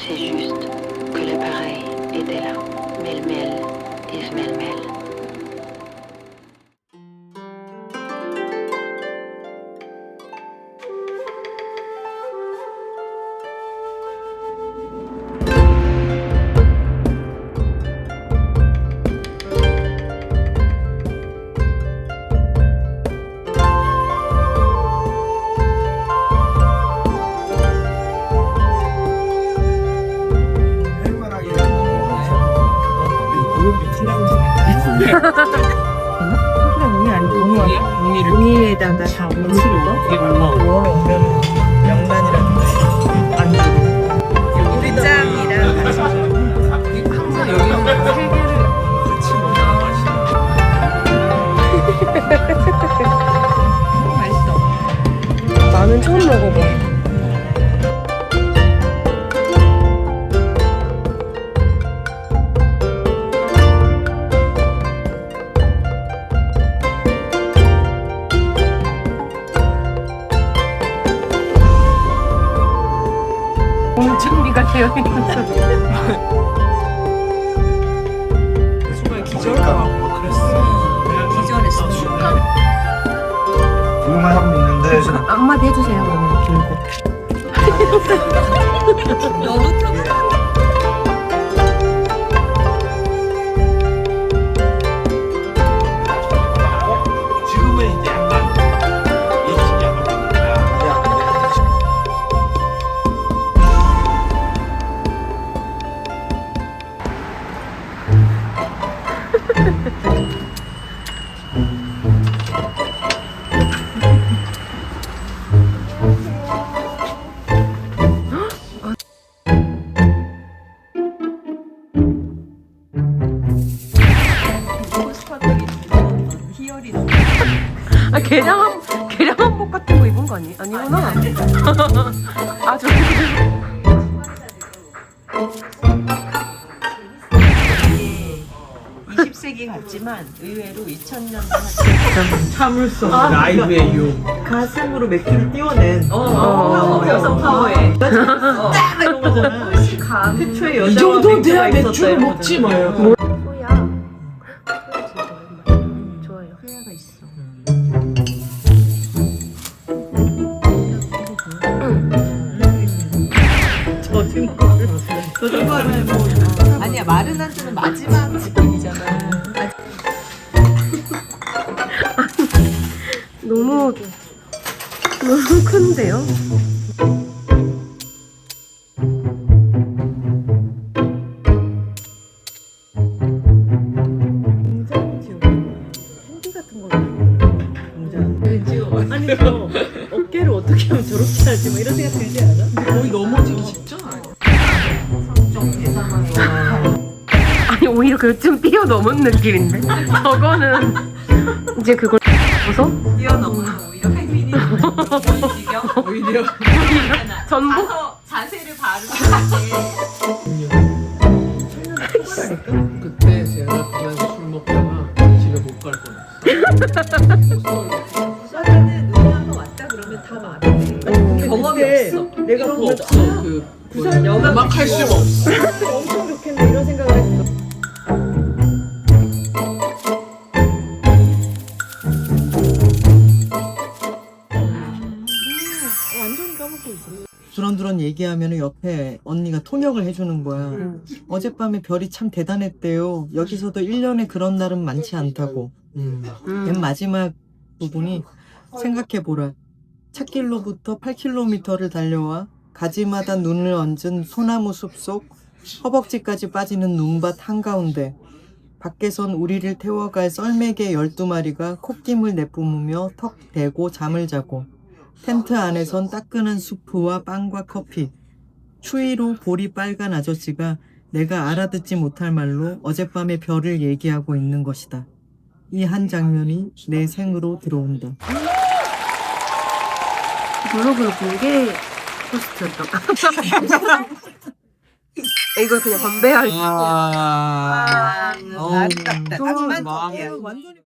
C'est juste que l'appareil était là, mêle-mêle et se mêle-mêle. 웅이에다가 다 웅이로 명란이라든가 우리 짱이랑 같이 항상 여기는 세 개를 같이 먹어야 맛있어. 나는 처음 먹어봐. 준비가 되어 있는 정말 기절하고 그랬어. 기절했어. 순간 궁금한 사람도 있는데 한마디 해주세요. 그러면 빌고. 너무 터 지금은 이제 약간 인식이 약간 바뀌니까 희열이 아 게장 한복 같은 거 입은 거 아니구나. 아 저기 20세기 같지만 의외로 2000년대 참을성. 라이브의 유 가슴으로 맥주를 띄워낸 여성 파워에. 딱 이런 거잖아. 태초에 여자와 이 정도 돼야 맥주가 맥주를 있었다 먹지 이런 마요. 거잖아. 소야. 좋아요. 소야가 있어. 젖은 거를 뭐 아니야 마른 안주는 마지막 직전이잖아. 너무 큰데요? 핸디 같은 걸로 공장. 아니 저 어깨를 어떻게 하면 저렇게 하지 뭐 이런 생각 들지 않아? 거의 넘어지기 직전 아니야? 아니 오히려 그좀 뛰어넘은 느낌인데? 저거는 이제 그걸 벗어? 뛰어넘으면 오히려 혜민이 지경 오히려 전복? 자세를 바르는 그때 제가 그만서 술 먹다가 집에 못 갈 뻔했어. 사전에 눈이 한번 왔다 그러면 다 마비돼. 경험이 근데 없어. 내가 그런 거 보면서 없어. 그 부산 음악할 수가 없어. 엄청 좋겠네 이런 생각을 했어. 완전히 까먹고 있어. 두런두런 얘기하면 옆에 언니가 통역을 해주는 거야. 어젯밤에 별이 참 대단했대요. 여기서도 1년에 그런 날은 많지 않다고. 맨 마지막 부분이 생각해보라. 찻길로부터 8km를 달려와 가지마다 눈을 얹은 소나무 숲속 허벅지까지 빠지는 눈밭 한가운데 밖에선 우리를 태워갈 썰매개 12마리가 콧김을 내뿜으며 턱 대고 잠을 자고 텐트 안에선 따끈한 수프와 빵과 커피, 추위로 볼이 빨간 아저씨가 내가 알아듣지 못할 말로 어젯밤의 별을 얘기하고 있는 것이다. 이 한 장면이 내 생으로 들어온다. 블로그로 공개 포스트였던 이걸 그냥 건배할 수 하지만 완전히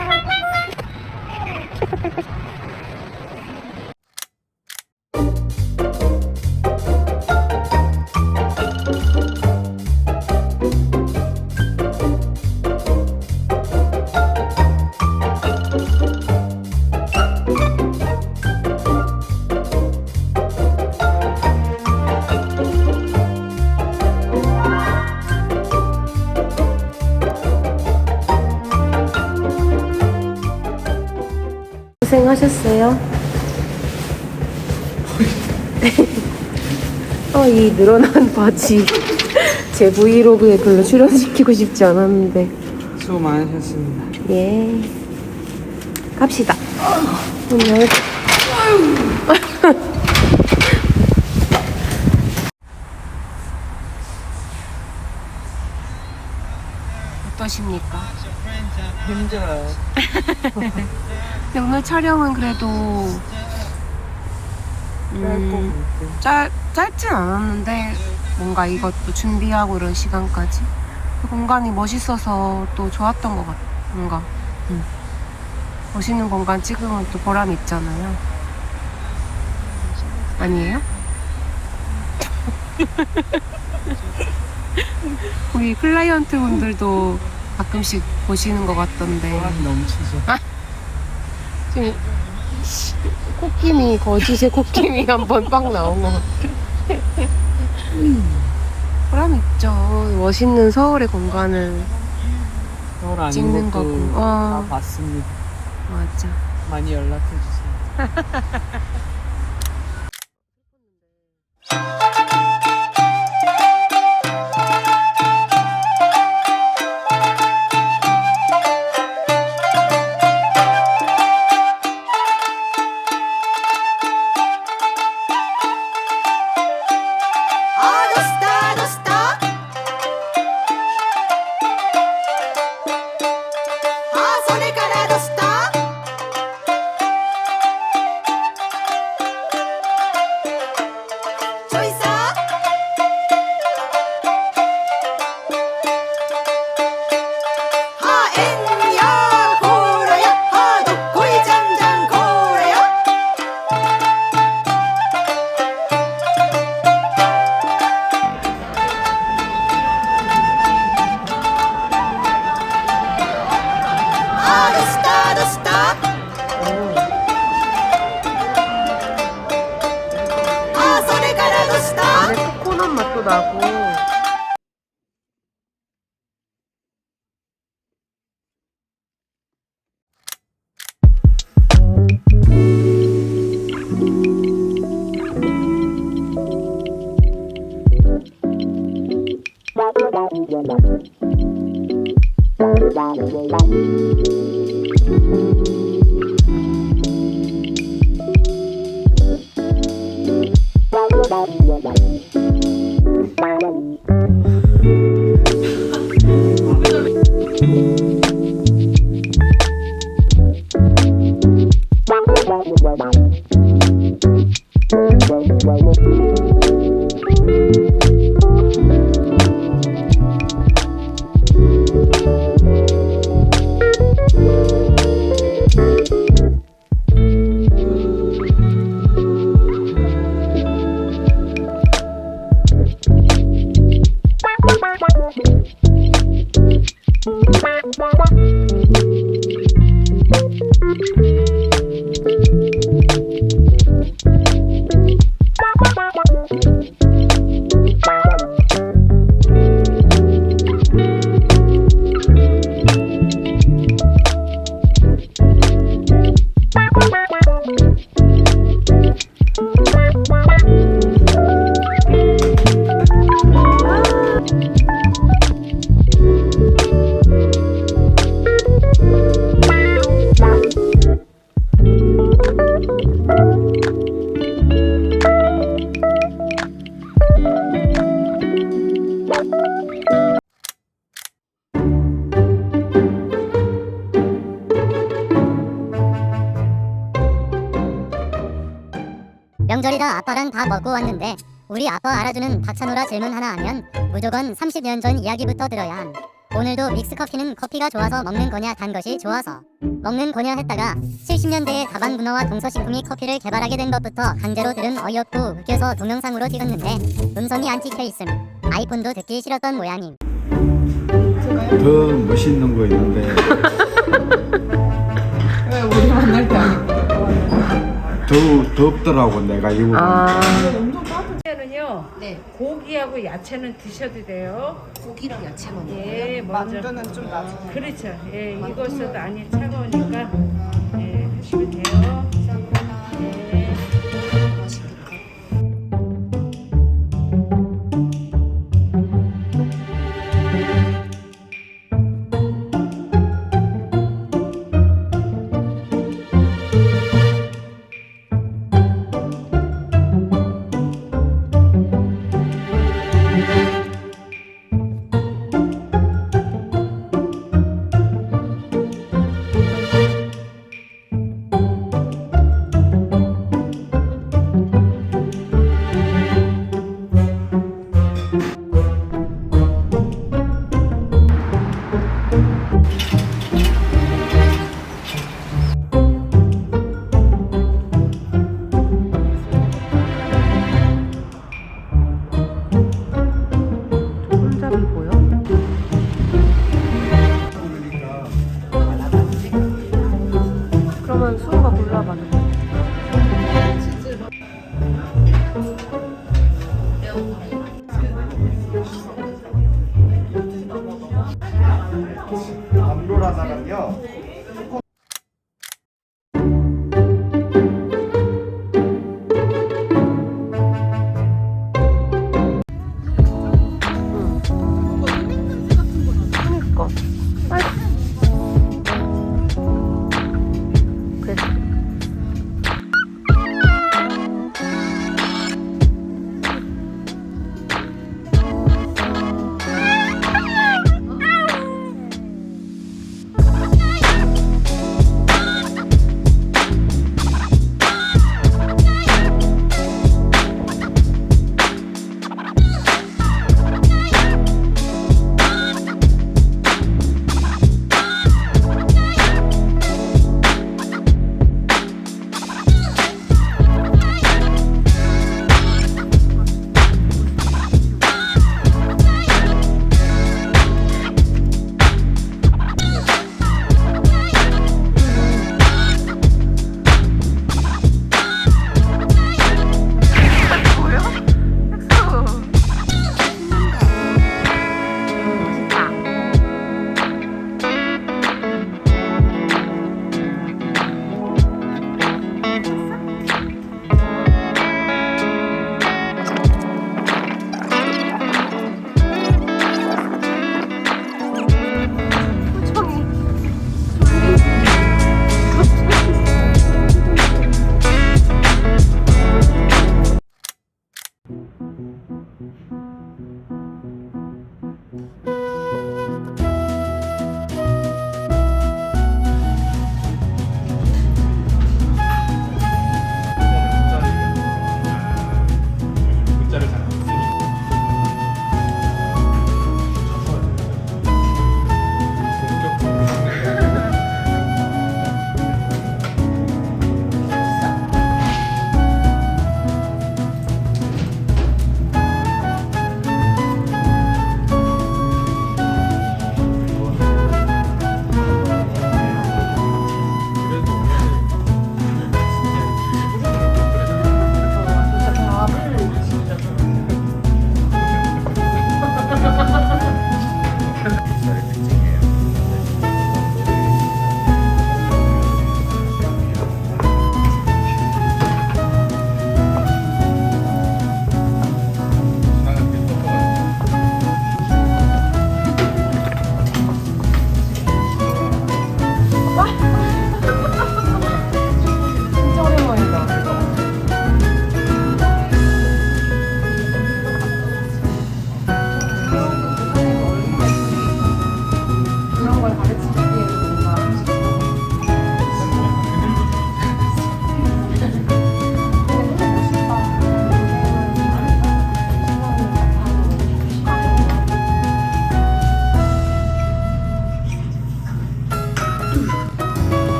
고생하셨어요. 이 늘어난 바지 제 브이로그에 별로 출연시키고 싶지 않았는데. 수고 많으셨습니다. 예. 갑시다. 오늘 어떠십니까? 힘들어요. 근데 오늘 촬영은 그래도 짧진 않았는데 뭔가 이것도 준비하고 이런 시간까지 그 공간이 멋있어서 또 좋았던 것 같아. 뭔가 멋있는 공간 찍으면 또 보람이 있잖아요. 아니에요? 우리 클라이언트 분들도 가끔씩 보시는 것 같던데. 넘치죠. 지금 코끼미, 거짓의 코끼미 한번 빡 나온 것 같아. 보람 있죠. 멋있는 서울의 공간을 서울 아닌 찍는 것도 거고. 다 봤습니다. 맞아. 많이 연락해주세요. 코코넛 맛도 나고. 명절이라 아빠랑 다 먹고 왔는데 우리 아빠 알아주는 박찬호라 질문 하나 하면 무조건 30년 전 이야기부터 들어야 함. 오늘도 믹스커피는 커피가 좋아서 먹는 거냐 단 것이 좋아서 먹는 거냐 했다가 70년대에 가방 문어와 동서식품이 커피를 개발하게 된 것부터 강제로 들은 어이없고 웃겨서 동영상으로 찍었는데 음성이 안 찍혀있음. 아이폰도 듣기 싫었던 모양임. 더 멋있는 거 있는데 왜 우리 만날 때 아니고? 덥더라고 내가 입어보니까. 엄청 따뜻해. 는요. 네. 고기하고 야채는 드셔도 돼요. 고기랑 야채 먹는 거예요? 예, 먼저. 만두는 좀 나중에. 그렇죠. 예, 익었어도 안이 차가우니까. 예. 하시면 돼요. 네. 손잡이 보여? 그러면 수호가 골라봐. 담로라다랑요. 그니까. 그래.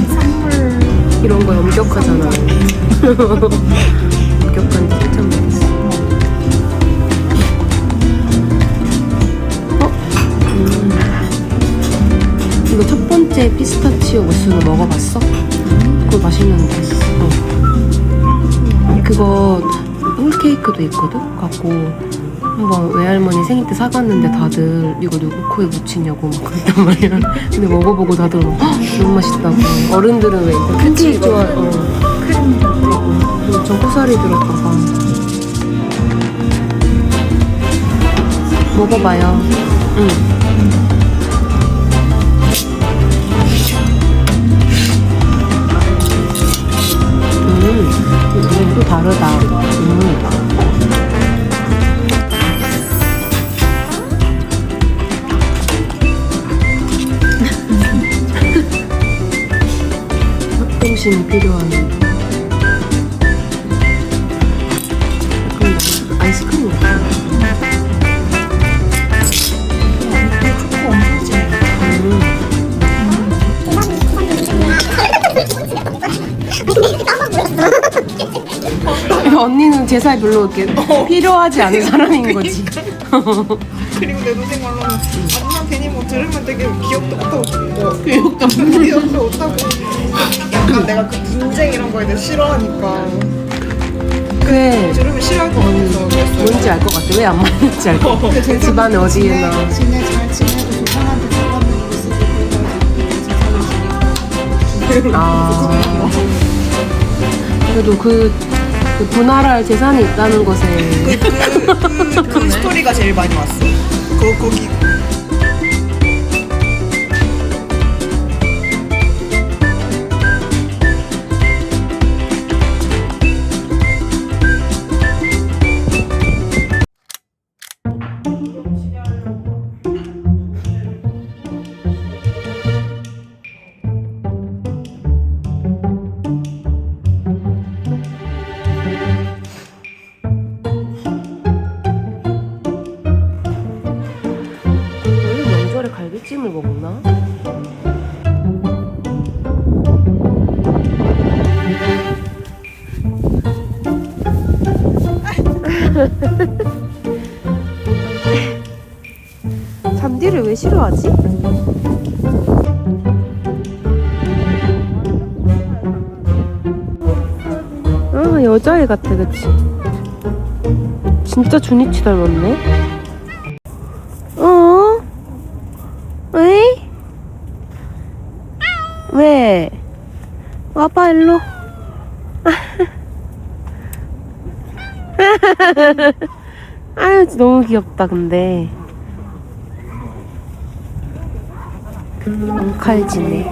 선물 이런 거 엄격하잖아. 엄격한 칭찬 받았어. 이거 첫 번째 피스타치오 무스는 먹어봤어? 그거 맛있는데. 그거 홀케이크도 있거든? 갖고 한번 외할머니 생일 때 사갔는데 다들 이거 누구 코에 묻히냐고 막 그랬단 말이야. 근데 먹어보고 다들 "헉, 너무 맛있다고. 어른들은 왜 팬케이크 좋아? 크림 그리고 전구살이 들었다가 먹어봐요. 응. 이건 또 다르다. 협동심이 필요한. 약간 아이스크림 같아. 언니는 제 사이 별로 이렇게 필요하지 않은 사람인 거지. 그리고 내 동생 말로는 누나 괜히 뭐 들으면 되게 귀엽다 못하고 귀엽다 못하고 약간 내가 그 분쟁 이런 거에 대해 싫어하니까 그래. 들으면 싫어할 것 같아서 그랬어요. 뭔지 알 것 같아. 왜 안 맞는지 알 것 같아. 집안에 어디에나. 잘 지내고 조상한테 사과는 있으시고 아. 그래도 그 분할할 재산이 있다는 것에. 그 스토리가 제일 많이 왔어. 거기 원래 명절에 갈비찜을 먹나? 잔디를 왜 싫어하지? 아, 여자애 같아, 그치? 진짜 준이치 닮았네? 어? 왜? 왜? 와봐, 일로. 아유, 너무 귀엽다, 근데. 칼지네.